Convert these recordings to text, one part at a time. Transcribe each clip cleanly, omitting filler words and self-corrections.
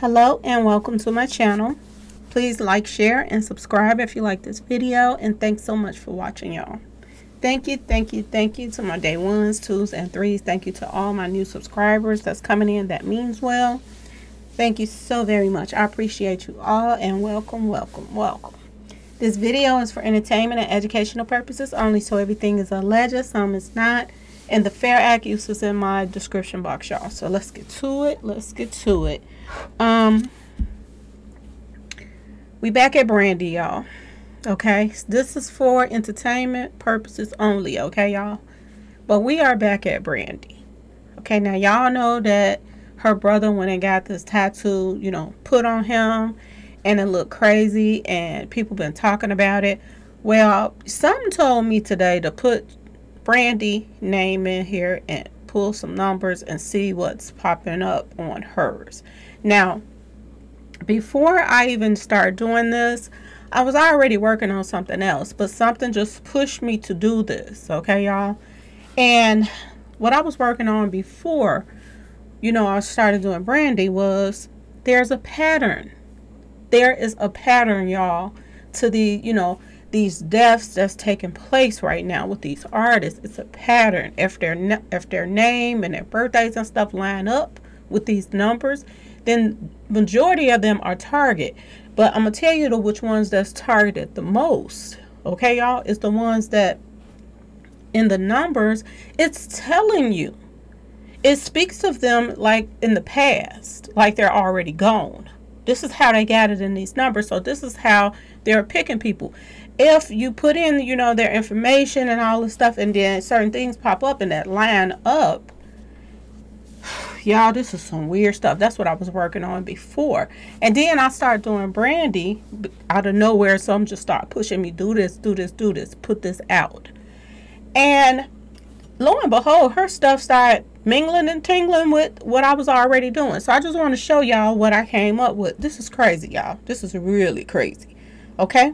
Hello and welcome to my channel. Please like, share, and subscribe if you like this video, and thanks so much for watching, y'all. Thank you to my day ones, twos, and threes. Thank you to all my new subscribers that's coming in. That means well. Thank you so very much. I appreciate you all, and welcome. This video is for entertainment and educational purposes only, so everything is alleged, some is not, and the Fair Act use is in my description box, y'all. So let's get to it. We back at Brandy, y'all. Okay, this is for entertainment purposes only, okay, y'all? But we are back at Brandy. Okay, now y'all know that her brother went and got this tattoo, you know, put on him, and it looked crazy, and people been talking about it. Well, something told me today to put Brandy name in here and pull some numbers and see what's popping up on hers. Now, before I even start doing this, I was already working on something else, but something just pushed me to do this, okay, y'all? And what I was working on before, you know, I started doing Brandy was there's a pattern. There is a pattern, y'all, to the, you know, these deaths that's taking place right now with these artists. It's a pattern. If their name and their birthdays and stuff line up with these numbers, then majority of them are target. But I'm gonna tell you which ones that's targeted the most, okay, y'all? It's the ones that in the numbers, it's telling you, it speaks of them like in the past, like they're already gone. This is how they got it in these numbers. So this is how they're picking people. If you put in, you know, their information and all this stuff, and then certain things pop up and that line up, y'all, this is some weird stuff. That's what I was working on before. And then I started doing Brandy out of nowhere. Some just start pushing me, do this, put this out. And lo and behold, her stuff started mingling and tingling with what I was already doing. So I just want to show y'all what I came up with. This is crazy, y'all. This is really crazy. Okay?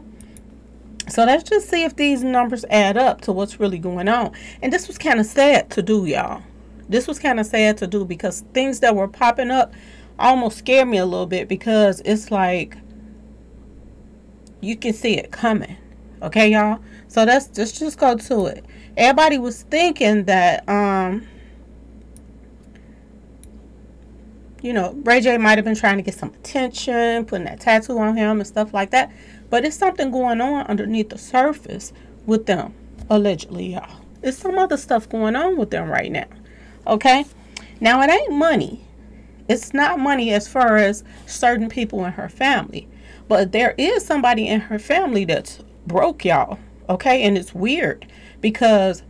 So let's just see if these numbers add up to what's really going on. And this was kind of sad to do, y'all. This was kind of sad to do because things that were popping up almost scared me a little bit, because it's like you can see it coming. Okay, y'all? So let's just go to it. Everybody was thinking that you know, Ray J might have been trying to get some attention, putting that tattoo on him and stuff like that. But it's something going on underneath the surface with them, allegedly, y'all. There's some other stuff going on with them right now. Okay? Now, it ain't money. It's not money as far as certain people in her family. But there is somebody in her family that's broke, y'all. Okay? And it's weird because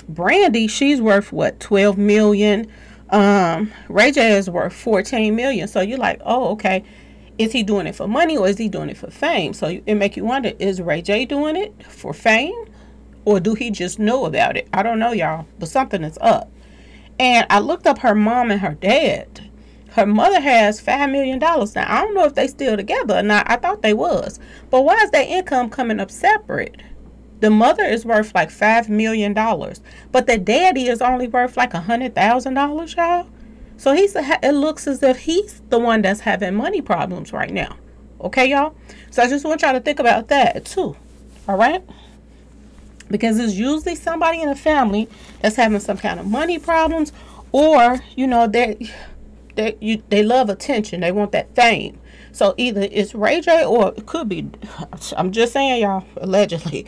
Brandy, she's worth, what, 12 million? Ray J is worth 14 million. So you're like, oh, okay. Is he doing it for money or is he doing it for fame? So it make you wonder, is Ray J doing it for fame, or do he just know about it? I don't know, y'all, but something is up. And I looked up her mom and her dad. Her mother has $5 million. Now, I don't know if they still together or not. I thought they was. But why is their income coming up separate? The mother is worth like $5 million, but the daddy is only worth like $100,000, y'all. So it looks as if he's the one that's having money problems right now. Okay, y'all? So I just want y'all to think about that too. All right? Because it's usually somebody in the family that's having some kind of money problems, or, you know, they love attention. They want that fame. So either it's Ray J, or it could be, I'm just saying, y'all, allegedly.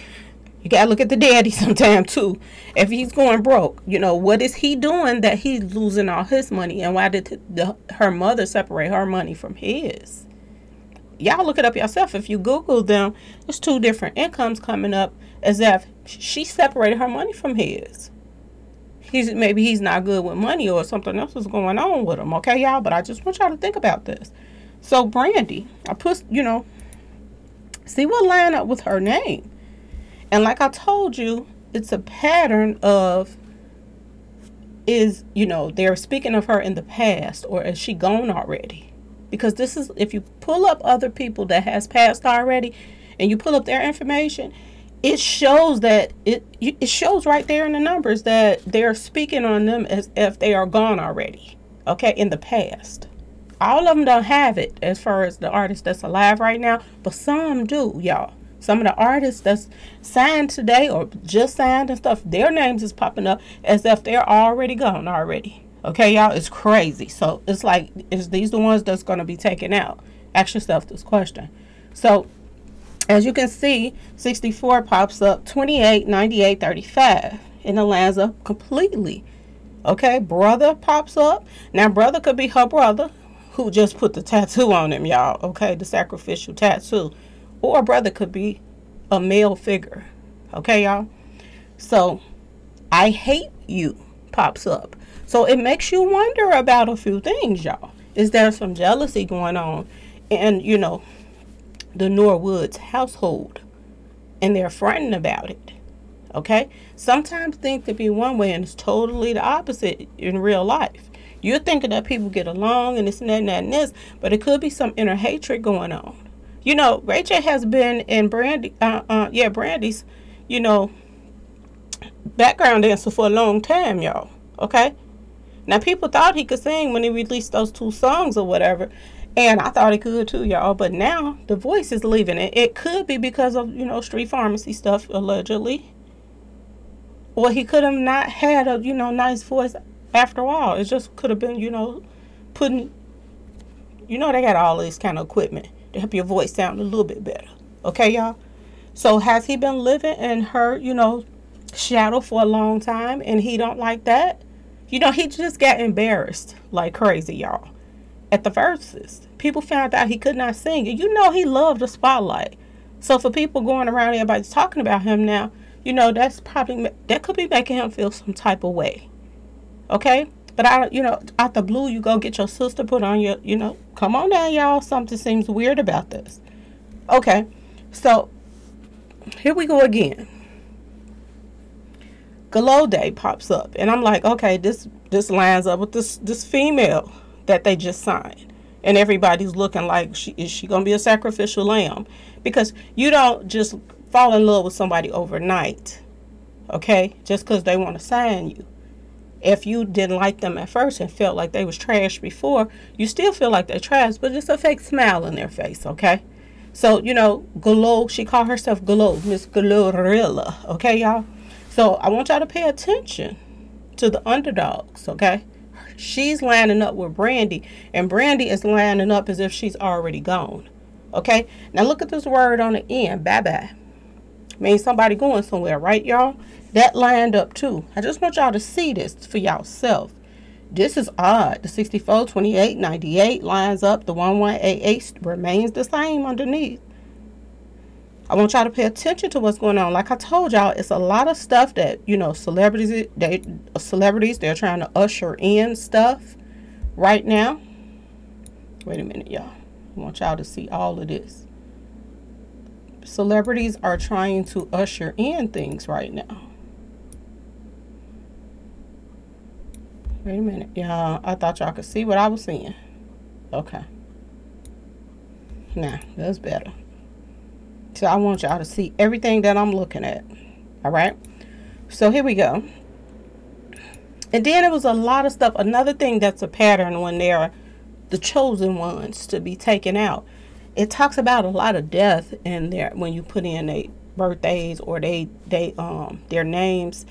You gotta look at the daddy sometime too. If he's going broke, you know, what is he doing that he's losing all his money? And why did her mother separate her money from his? Y'all look it up yourself. If you Google them, there's two different incomes coming up as if she separated her money from his. Maybe he's not good with money, or something else is going on with him. Okay, y'all? But I just want y'all to think about this. So Brandy, I put, you know, see what line up with her name. And like I told you, it's a pattern of, you know, they're speaking of her in the past, or is she gone already? Because this is, if you pull up other people that has passed already and you pull up their information, it shows that it shows right there in the numbers that they're speaking on them as if they are gone already. Okay, in the past. all of them don't have it as far as the artists that's alive right now, but some do, y'all. Some of the artists that's signed today or just signed and stuff, their names is popping up as if they're already gone already. Okay, y'all, it's crazy. So it's like, is these the ones that's going to be taken out? Ask yourself this question. So as you can see, 64 pops up, 28, 98, 35, and it lands up completely. Okay, brother pops up. Now, brother could be her brother who just put the tattoo on him, y'all. Okay, the sacrificial tattoo. Or brother could be a male figure. Okay, y'all? So, I hate you pops up. So, it makes you wonder about a few things, y'all. Is there some jealousy going on in, you know, the Norwood's household? And they're fronting about it. Okay? Sometimes things could be one way and it's totally the opposite in real life. You're thinking that people get along and this and that and that and this, but it could be some inner hatred going on. You know, Ray J has been in Brandy's, you know, background dancer for a long time, y'all. Okay? Now, people thought he could sing when he released those 2 songs or whatever. And I thought he could too, y'all. But now the voice is leaving it. It could be because of, you know, street pharmacy stuff, allegedly. Or he could have not had a, you know, nice voice after all. It just could have been, you know, putting, you know, they got all this kind of equipment to help your voice sound a little bit better. Okay, y'all? So has he been living in her, you know, shadow for a long time and he don't like that? You know, he just got embarrassed like crazy, y'all. At the verses, people found out he could not sing. And you know he loved the spotlight. So for people going around, everybody's talking about him now, you know, that's probably, that could be making him feel some type of way. Okay? But, you know, out the blue, you go get your sister, put on your, you know, come on now, y'all. Something seems weird about this. Okay. So, here we go again. Glow Day pops up. And I'm like, okay, this lines up with this female that they just signed. And everybody's looking like, is she going to be a sacrificial lamb? Because you don't just fall in love with somebody overnight. Okay? Just because they want to sign you. If you didn't like them at first and felt like they was trash before, you still feel like they're trash, but it's a fake smile in their face, okay? So, you know, Glow, she called herself Glow, Miss Glorilla, okay, y'all? So, I want y'all to pay attention to the underdogs, okay? She's lining up with Brandy, and Brandy is lining up as if she's already gone, okay? Now, look at this word on the end, bye-bye. Means somebody going somewhere, right, y'all? That lined up too. I just want y'all to see this for y'allself. This is odd. The 64, 28, 98 lines up. The 1188 remains the same underneath. I want y'all to pay attention to what's going on. Like I told y'all, it's a lot of stuff that, you know, celebrities, they're trying to usher in stuff right now. Wait a minute, y'all. I want y'all to see all of this. Celebrities are trying to usher in things right now. Wait a minute, y'all. I thought y'all could see what I was seeing. Okay. Nah, that's better. So I want y'all to see everything that I'm looking at. All right. So here we go. And then it was a lot of stuff. Another thing that's a pattern when they're the chosen ones to be taken out. It talks about a lot of death in there when you put in their birthdays or their names.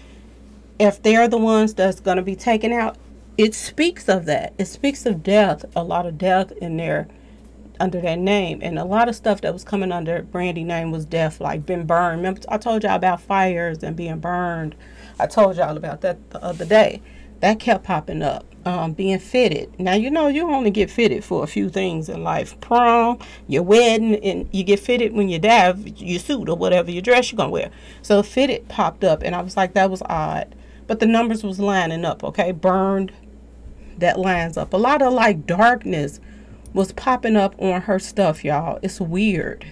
If they're the ones that's going to be taken out, it speaks of that. It speaks of death, a lot of death in there under that name. And a lot of stuff that was coming under Brandy name was death, like been burned. Remember, I told y'all about fires and being burned. I told y'all about that the other day. That kept popping up. Being fitted. Now, you know, you only get fitted for a few things in life. Prom, your wedding, and you get fitted when you die, your suit or whatever, your dress you're going to wear. So fitted popped up, and I was like, that was odd. But the numbers was lining up, okay? Burned, that lines up. A lot of, like, darkness was popping up on her stuff, y'all. It's weird.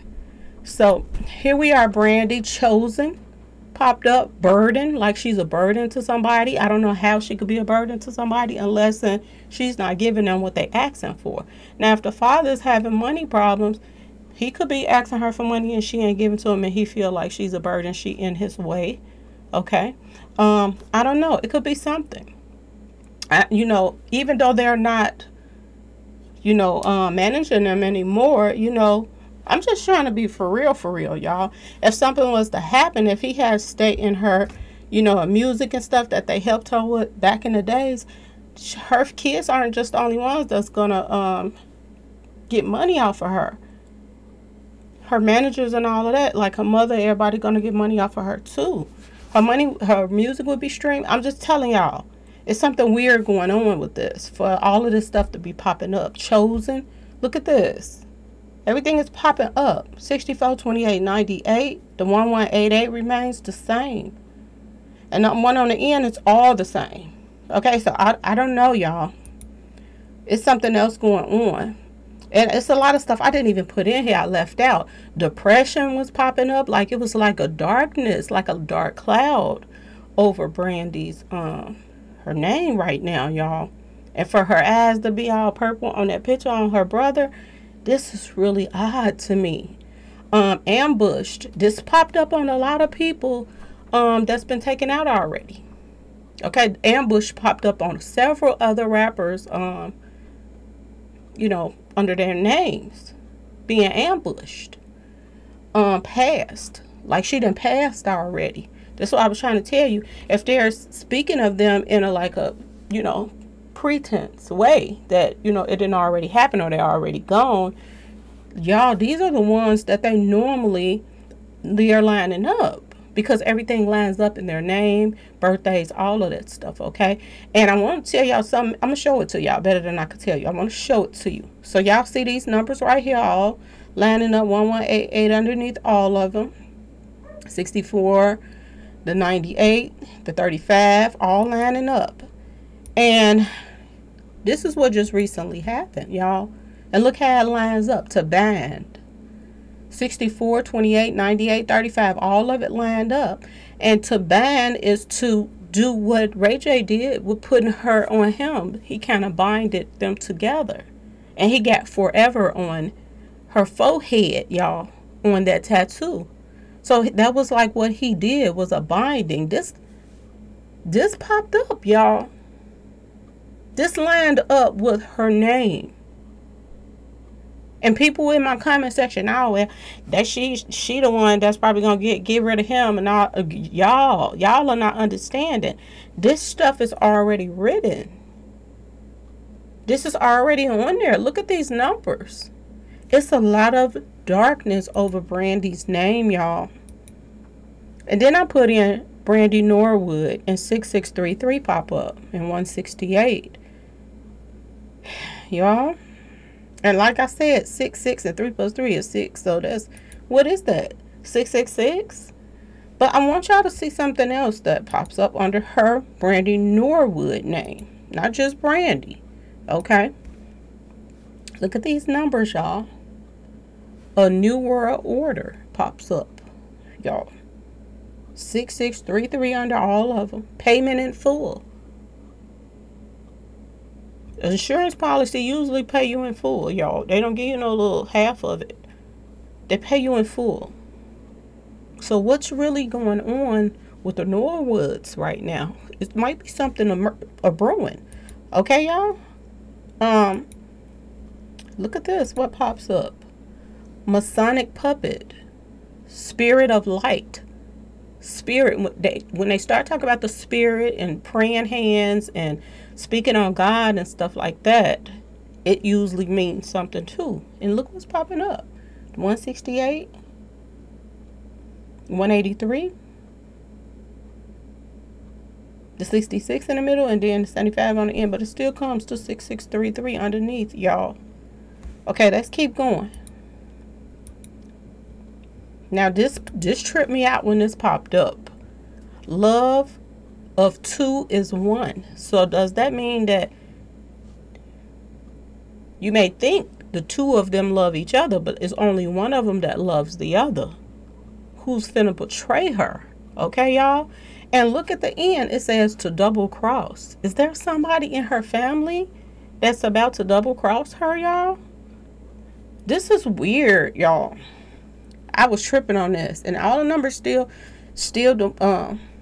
So here we are, Brandy, chosen. Popped up, burden, like she's a burden to somebody. I don't know how she could be a burden to somebody unless she's not giving them what they asking for. Now, if the father's having money problems, he could be asking her for money and she ain't giving to him and he feel like she's a burden, she in his way. Okay. I don't know. It could be something. You know, even though they're not managing them anymore. I'm just trying to be for real, y'all. If something was to happen, if he has stayed in her, music and stuff that they helped her with back in the days, her kids aren't just the only ones that's gonna get money off of her. Her managers and all of that, like her mother, everybody gonna get money off of her too. Her music would be streamed. I'm just telling y'all, it's something weird going on with this. For all of this stuff to be popping up. Chosen, look at this. Everything is popping up. 64, 28, 98. The 1188 remains the same. And the one on the end is all the same. Okay, so I don't know, y'all. It's something else going on. And it's a lot of stuff I didn't even put in here. I left out. Depression was popping up. Like it was like a darkness, like a dark cloud over Brandy's, her name right now, y'all. And for her eyes to be all purple on that picture on her brother, this is really odd to me. Ambushed. This popped up on a lot of people that's been taken out already. Okay, ambush popped up on several other rappers, under their names, being ambushed. Passed. Like she done passed already. That's what I was trying to tell you. If they're speaking of them in a pretense way that, it didn't already happen or they're already gone, y'all, these are the ones that they're lining up. Because everything lines up in their name, birthdays, all of that stuff, okay? And I want to tell y'all something. I'm going to show it to y'all better than I could tell you. I want to show it to you. So y'all see these numbers right here all lining up, 1188 underneath all of them. 64, the 98, the 35, all lining up. And this is what just recently happened, y'all. And look how it lines up to band. 64, 28, 98, 35, all of it lined up. And to bind is to do what Ray J did with putting her on him. He kind of binded them together. And he got forever on her forehead, y'all, on that tattoo. So that was like what he did, was a binding. This popped up, y'all. This lined up with her name. And people in my comment section, that she the one that's probably gonna get rid of him, and all. Y'all are not understanding. This stuff is already written. This is already on there. Look at these numbers. It's a lot of darkness over Brandy's name, y'all. And then I put in Brandy Norwood and 6633 pop up and 168. Y'all. And like I said, 6, 6, and 3 plus 3 is 6. So that's, what is that? 666? But I want y'all to see something else that pops up under her Brandy Norwood name. Not just Brandy. Okay? Look at these numbers, y'all. A New World Order pops up, y'all. 6633 under all of them. Payment in full. Insurance policy usually pay you in full, y'all. They don't give you no little half of it. They pay you in full. So what's really going on with the Norwoods right now? It might be something a brewing. Okay, y'all? Look at this. What pops up? Masonic puppet. Spirit of light. Spirit. When they start talking about the spirit and praying hands and speaking on God and stuff like that, it usually means something too. And look what's popping up. 168, 183, the 66 in the middle, and then the 75 on the end. But it still comes to 6633 underneath, y'all. Okay, let's keep going. Now this tripped me out when this popped up. Love of 2 is 1. So does that mean that you may think the 2 of them love each other, but it's only one of them that loves the other? Who's finna betray her? Okay, y'all? And look at the end. It says to double cross. Is there somebody in her family that's about to double cross her, y'all? This is weird, y'all. I was tripping on this. And all the numbers still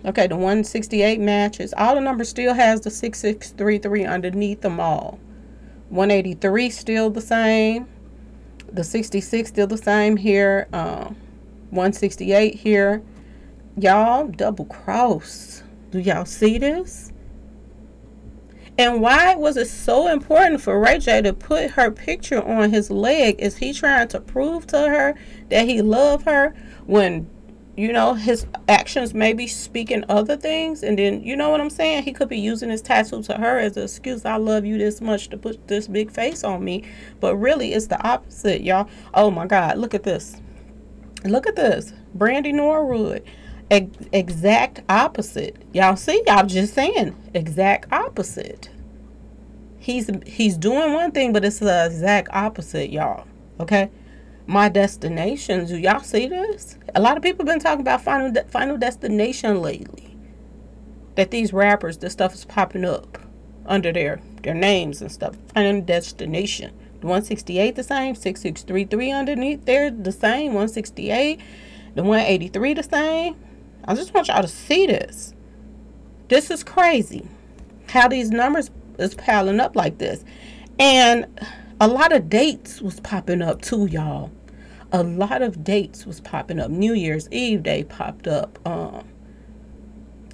okay, the 168 matches. All the numbers still has the 6633 underneath them all. 183 still the same. The 66 still the same here. 168 here. Y'all, double cross. Do y'all see this? And why was it so important for Ray J to put her picture on his leg? Is he trying to prove to her that he loved her when, you know, his actions may be speaking other things? And then, you know what I'm saying? He could be using his tattoo to her as an excuse. I love you this much to put this big face on me. But really, it's the opposite, y'all. Oh, my God. Look at this. Look at this. Brandy Norwood. Exact opposite. Y'all see? I'm just saying. Exact opposite. He's doing one thing, but it's the exact opposite, y'all. Okay? My Destination. Do y'all see this? A lot of people been talking about Final Destination lately. That these rappers, this stuff is popping up under their names and stuff. Final Destination. The 168 the same. 6633 underneath there the same. 168. The 183 the same. I just want y'all to see this. This is crazy. How these numbers is piling up like this. And a lot of dates was popping up too, y'all. A lot of dates was popping up. New Year's Eve day popped up.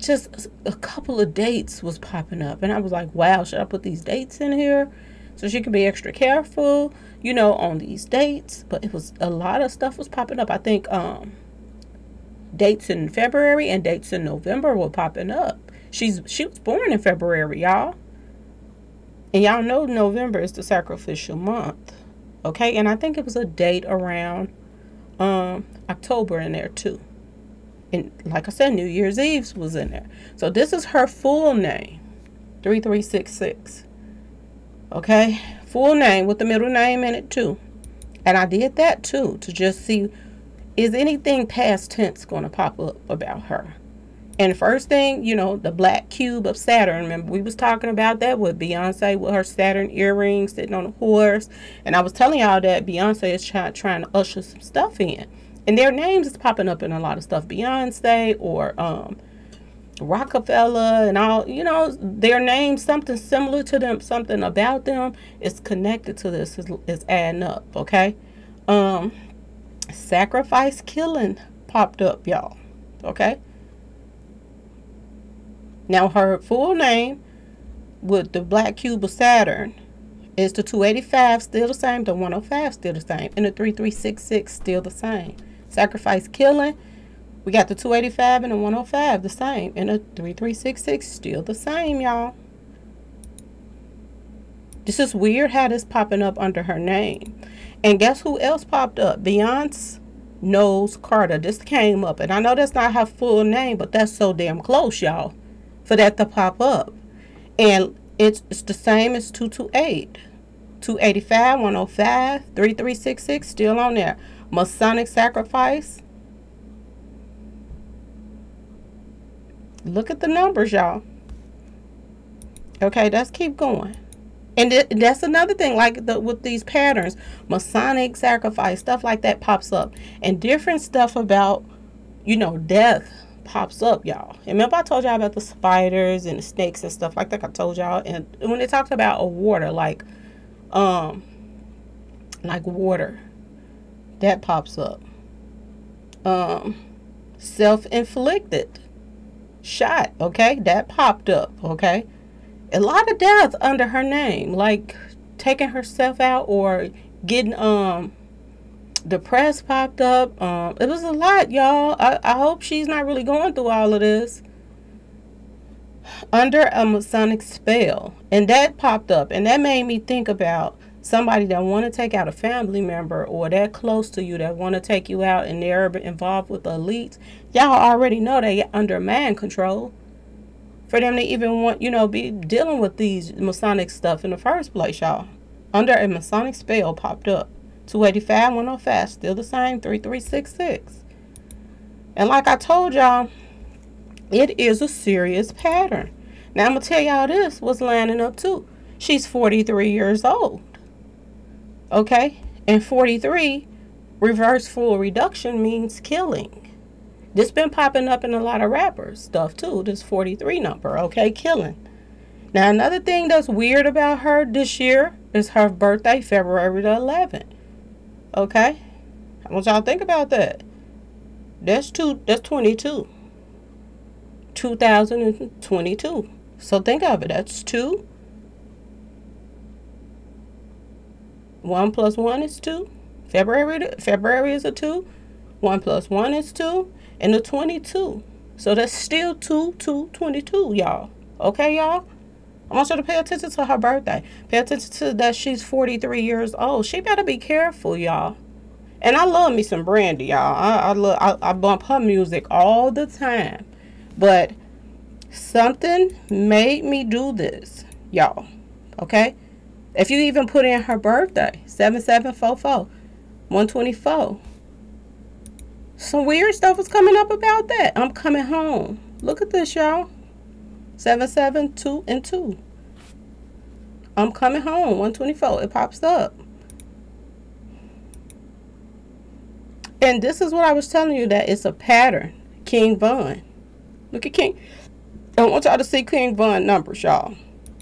Just a couple of dates was popping up. And I was like, wow, should I put these dates in here? So she can be extra careful, you know, on these dates. But it was a lot of stuff was popping up. I think dates in February and dates in November were popping up. She was born in February, y'all. And y'all know November is the sacrificial month. Okay, and I think it was a date around October in there too. And like I said, New Year's Eve was in there. So this is her full name. 3366. Okay, full name with the middle name in it too. And I did that too to just see, is anything past tense going to pop up about her? And first thing, you know, the black cube of Saturn. Remember, we was talking about that with Beyonce with her Saturn earrings sitting on a horse. And I was telling y'all that Beyonce is trying to usher some stuff in. And their names is popping up in a lot of stuff. Beyonce or Rockefeller and all, you know, their names, something similar to them, something about them is connected to this, is adding up, okay? Sacrifice Killing popped up, y'all, okay? Now, her full name with the black cube of Saturn is the 285, still the same. The 105, still the same. And the 3366, still the same. Sacrifice Killing, we got the 285 and the 105, the same. And the 3366, still the same, y'all. This is weird how this popping up under her name. And guess who else popped up? Beyonce Knowles Carter. This came up. And I know that's not her full name, but that's so damn close, y'all, for that to pop up. And it's the same as 228, 285, 105, 3366, still on there. Masonic Sacrifice. Look at the numbers, y'all. Okay, let's keep going. And that's another thing, like with these patterns, Masonic Sacrifice, stuff like that pops up. And different stuff about, you know, death pops up, y'all. And remember I told y'all about the spiders and the snakes and stuff like that. I told y'all. And when they talked about a water, like water, that pops up. Self-inflicted shot, okay, that popped up, okay. A lot of death under her name, like taking herself out or getting depressed popped up. It was a lot, y'all. I hope she's not really going through all of this. Under a Masonic spell, and that popped up, and that made me think about somebody that want to take out a family member or that close to you that want to take you out, and they're involved with the elites. Y'all already know they under mind control. For them to even want, you know, be dealing with these Masonic stuff in the first place, y'all. Under a Masonic spell popped up. 285, 105, still the same, 3366. And like I told y'all, it is a serious pattern. Now I'm going to tell y'all this was lining up too. She's 43 years old. Okay? And 43, reverse full reduction means killing. This been popping up in a lot of rappers stuff too. This 43 number, okay, killing. Now another thing that's weird about her this year, is her birthday, February the 11th. Okay? I want y'all to think about that. That's 22. 2022. So think of it. That's 2. 1 plus 1 is 2. February is a 2. 1 plus 1 is 2. And the 22. So that's still 22, y'all. Okay, y'all? I want you to pay attention to her birthday. Pay attention to that she's 43 years old. She better be careful, y'all. And I love me some Brandy, y'all. I bump her music all the time. But something made me do this, y'all. Okay? If you even put in her birthday, 7744, 124. Some weird stuff was coming up about that. I'm coming home. Look at this, y'all. 772 and 2. I'm coming home. 124. It pops up. And this is what I was telling you, that it's a pattern. King Von. Look at King. I want y'all to see King Von numbers, y'all.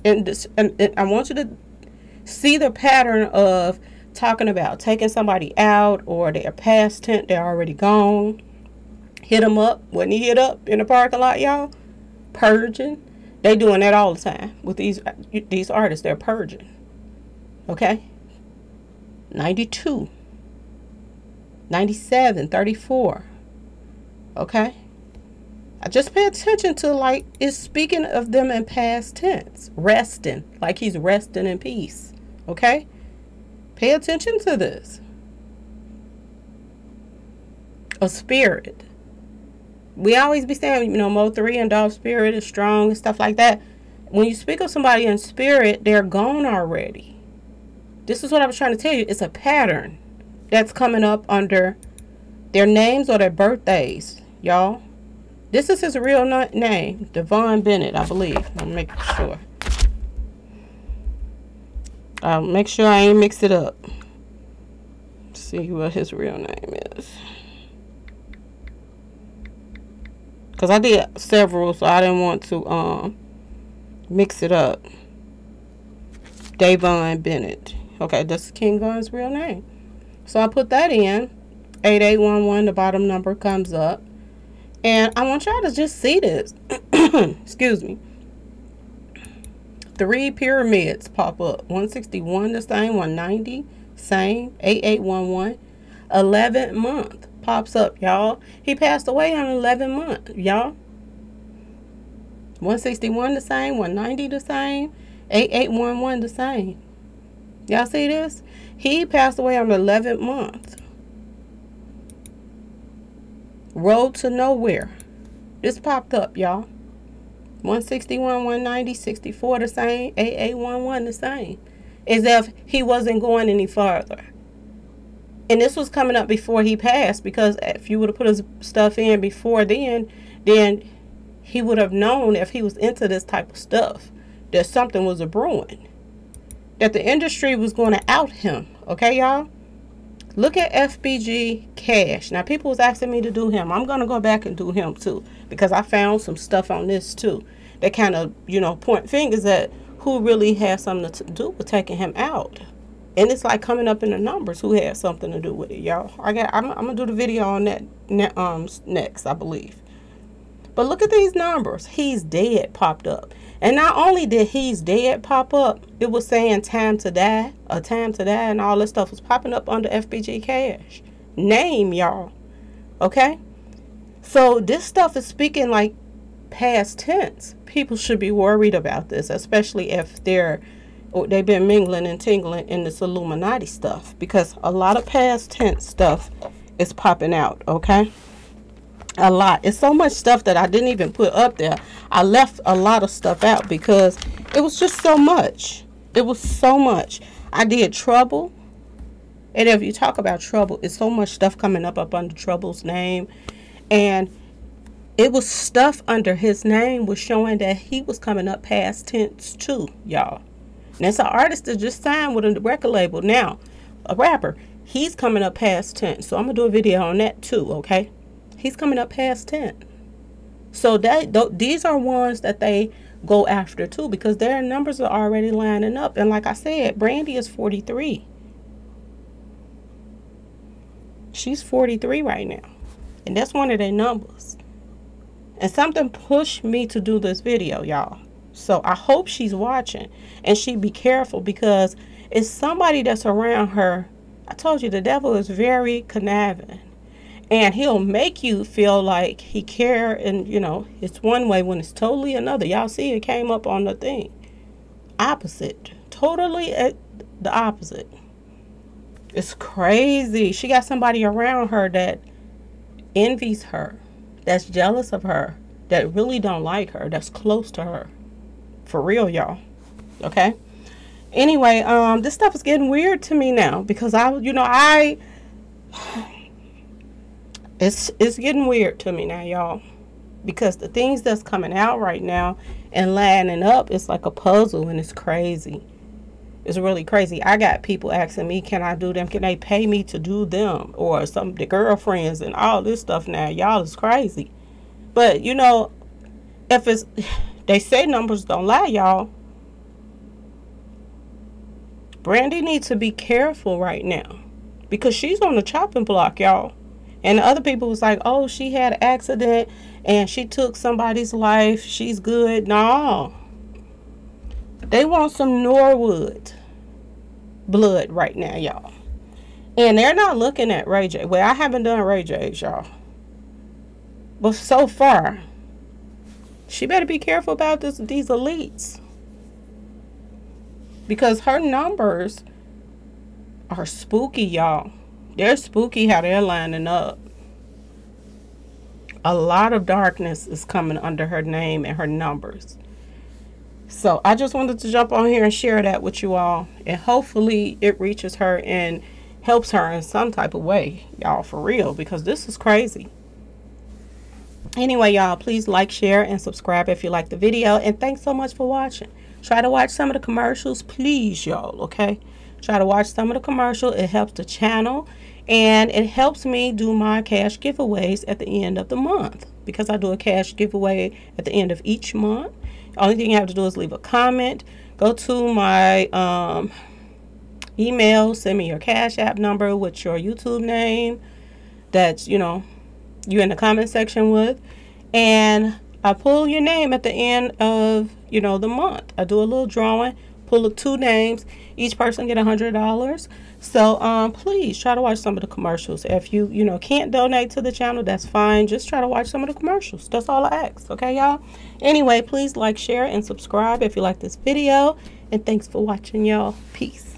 And I want you to see the pattern of talking about taking somebody out, or they're past tense, they're already gone. Hit them up. Wasn't he hit up in the parking lot, y'all? Purging. They doing that all the time with these artists. They're purging. Okay? 92. 97. 34. Okay? I just pay attention to, like, it's speaking of them in past tense. Resting. Like he's resting in peace. Okay? Pay attention to this. A spirit. We always be saying, you know, Mo 3 and Dog spirit is strong and stuff like that. When you speak of somebody in spirit, they're gone already. This is what I was trying to tell you. It's a pattern that's coming up under their names or their birthdays, y'all. This is his real name, Devon Bennett, I believe. I'm making sure. I'll make sure I ain't mix it up. See what his real name is. Because I did several, so I didn't want to mix it up. Devon Bennett. Okay, that's King Von's real name. So I put that in. 8811, the bottom number comes up. And I want y'all to just see this. Excuse me. 3 pyramids pop up. 161 the same, 190 same, 8811. 11th month pops up, y'all. He passed away on 11th month, y'all. 161 the same, 190 the same, 8811 the same. Y'all see this? He passed away on the 11th month. Road to nowhere. This popped up, y'all. 161, 190, 64 the same, 8811 the same. As if he wasn't going any farther. And this was coming up before he passed, because if you would have put his stuff in before then he would have known, if he was into this type of stuff, that something was a brewing. That the industry was going to out him. Okay, y'all? Look at FBG Cash. Now, people was asking me to do him. I'm going to go back and do him, too. Because I found some stuff on this, too. That kind of, you know, point fingers at who really has something to do with taking him out. And it's like coming up in the numbers who has something to do with it, y'all. I'm going to do the video on that next, I believe. But look at these numbers. He's dead popped up. And not only did he's dead pop up, it was saying time to die, a time to die, and all this stuff was popping up under FBG Cash. Name, y'all. Okay? So this stuff is speaking like past tense. People should be worried about this, especially if they've been mingling and tingling in this Illuminati stuff, because a lot of past tense stuff is popping out, okay? A lot. It's so much stuff that I didn't even put up there. I left a lot of stuff out because it was just so much. It was so much. I did Trouble. And if you talk about Trouble, it's so much stuff coming up under Trouble's name. And it was stuff under his name was showing that he was coming up past tense too, y'all. And it's an artist that just signed with a record label. Now, a rapper, he's coming up past tense. So I'm going to do a video on that too, okay? He's coming up past 10. So these are ones that they go after too, because their numbers are already lining up. And like I said, Brandy is 43. She's 43 right now, and that's one of their numbers. And something pushed me to do this video, y'all. So I hope she's watching, and she be careful, because it's somebody that's around her. I told you, the devil is very conniving, and he'll make you feel like he care, and you know, it's one way when it's totally another. Y'all see it came up on the thing. Opposite. Totally at the opposite. It's crazy. She got somebody around her that envies her, that's jealous of her, that really don't like her, that's close to her. For real, y'all. Okay? Anyway, this stuff is getting weird to me now, because it's getting weird to me now, y'all, because the things that's coming out right now and lining up, it's like a puzzle, and it's crazy. It's really crazy. I got people asking me, can I do them? Can they pay me to do them? Or some of the girlfriends and all this stuff now. Y'all is crazy. But, you know, if it's, they say numbers don't lie, y'all. Brandy needs to be careful right now, because she's on the chopping block, y'all. And the other people was like, oh, she had an accident and she took somebody's life. She's good. No. They want some Norwood blood right now, y'all. And they're not looking at Ray J. Well, I haven't done Ray J's, y'all. But so far, she better be careful about these elites. Because her numbers are spooky, y'all. They're spooky how they're lining up. A lot of darkness is coming under her name and her numbers. So I just wanted to jump on here and share that with you all. And hopefully it reaches her and helps her in some type of way, y'all, for real. Because this is crazy. Anyway, y'all, please like, share, and subscribe if you like the video. And thanks so much for watching. Try to watch some of the commercials, please, y'all, okay? Try to watch some of the commercials. It helps the channel. And it helps me do my cash giveaways at the end of the month. Because I do a cash giveaway at the end of each month. Only thing you have to do is leave a comment. Go to my email. Send me your Cash App number with your YouTube name. That's, you know, you in the comment section with. And I pull your name at the end of, you know, the month. I do a little drawing. Pull up 2 names. Each person get $100. So please try to watch some of the commercials. If you know, can't donate to the channel, that's fine. Just try to watch some of the commercials. That's all I ask. Okay, y'all? Anyway, please like, share, and subscribe if you like this video. And thanks for watching, y'all. Peace.